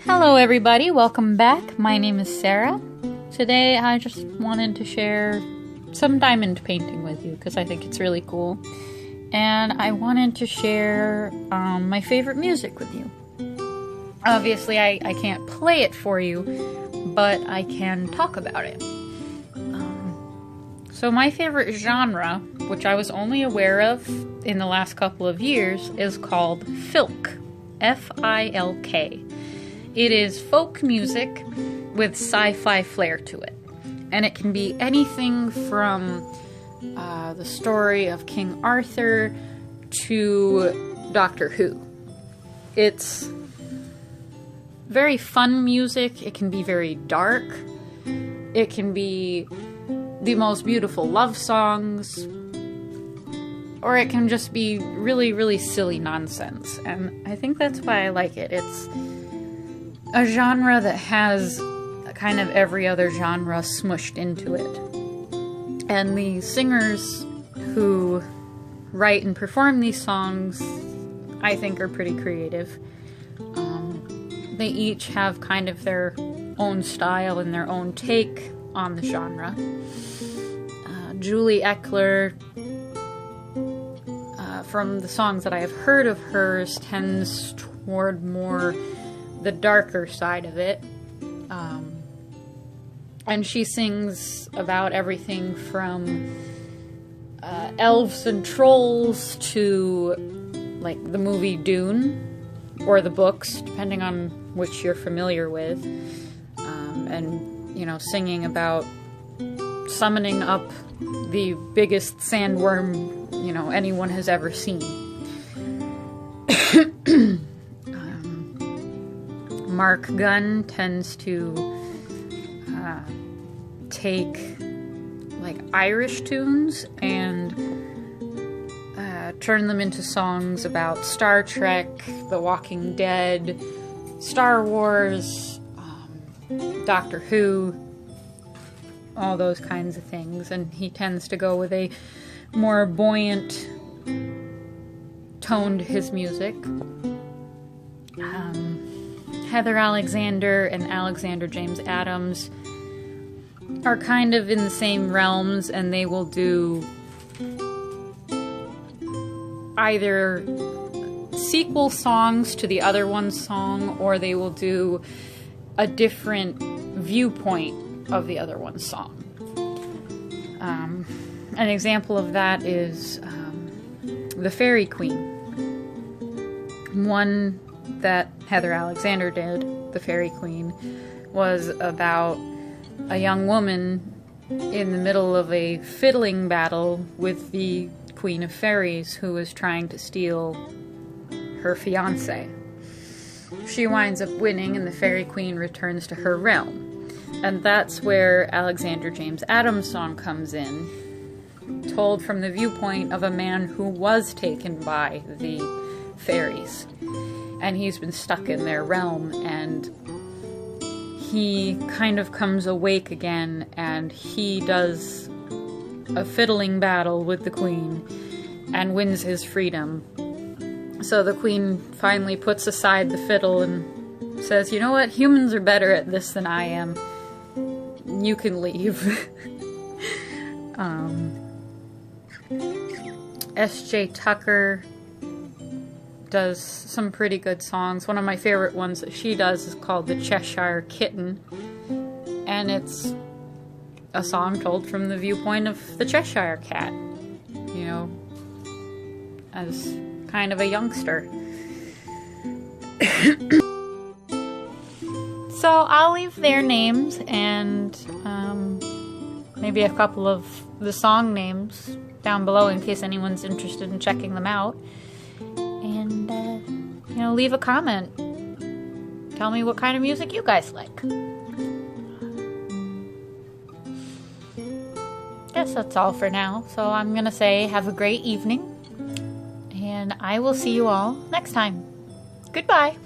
Hello everybody, welcome back. My name is Sarah. Today I just wanted to share some diamond painting with you because I think it's really cool. And I wanted to share my favorite music with you. Obviously I can't play it for you, but I can talk about it. So my favorite genre, which I was only aware of in the last couple of years, is called filk. F-I-L-K. It is folk music with sci-fi flair to it. And it can be anything from the story of King Arthur to Doctor Who. It's very fun music. It can be very dark. It can be the most beautiful love songs. Or it can just be really, really silly nonsense. And I think that's why I like it. It's a genre that has kind of every other genre smushed into it. And the singers who write and perform these songs, I think, are pretty creative. They each have kind of their own style and their own take on the genre. Julie Ecklar, from the songs that I have heard of hers, tends toward more the darker side of it. And she sings about everything from elves and trolls to like the movie Dune or the books, depending on which you're familiar with. And, you know, singing about summoning up the biggest sandworm, you know, anyone has ever seen. Marc Gunn tends to take like Irish tunes and turn them into songs about Star Trek, The Walking Dead, Star Wars, Doctor Who, all those kinds of things. And he tends to go with a more buoyant tone to his music. Heather Alexander and Alexander James Adams are kind of in the same realms, and they will do either sequel songs to the other one's song, or they will do a different viewpoint of the other one's song. An example of that is The Fairy Queen. One that Heather Alexander did, The Fairy Queen, was about a young woman in the middle of a fiddling battle with the Queen of Fairies who was trying to steal her fiancé. She winds up winning, and the Fairy Queen returns to her realm. And that's where Alexander James Adams' song comes in, told from the viewpoint of a man who was taken by the fairies. And he's been stuck in their realm, and he kind of comes awake again, and he does a fiddling battle with the queen and wins his freedom. So the queen finally puts aside the fiddle and says, "You know what? Humans are better at this than I am. You can leave." S.J. Tucker does some pretty good songs. One of my favorite ones that she does is called The Cheshire Kitten, and it's a song told from the viewpoint of the Cheshire Cat, you know, as kind of a youngster. So I'll leave their names and maybe a couple of the song names down below in case anyone's interested in checking them out. And, you know, leave a comment. Tell me what kind of music you guys like. Guess that's all for now. So I'm going to say have a great evening. And I will see you all next time. Goodbye.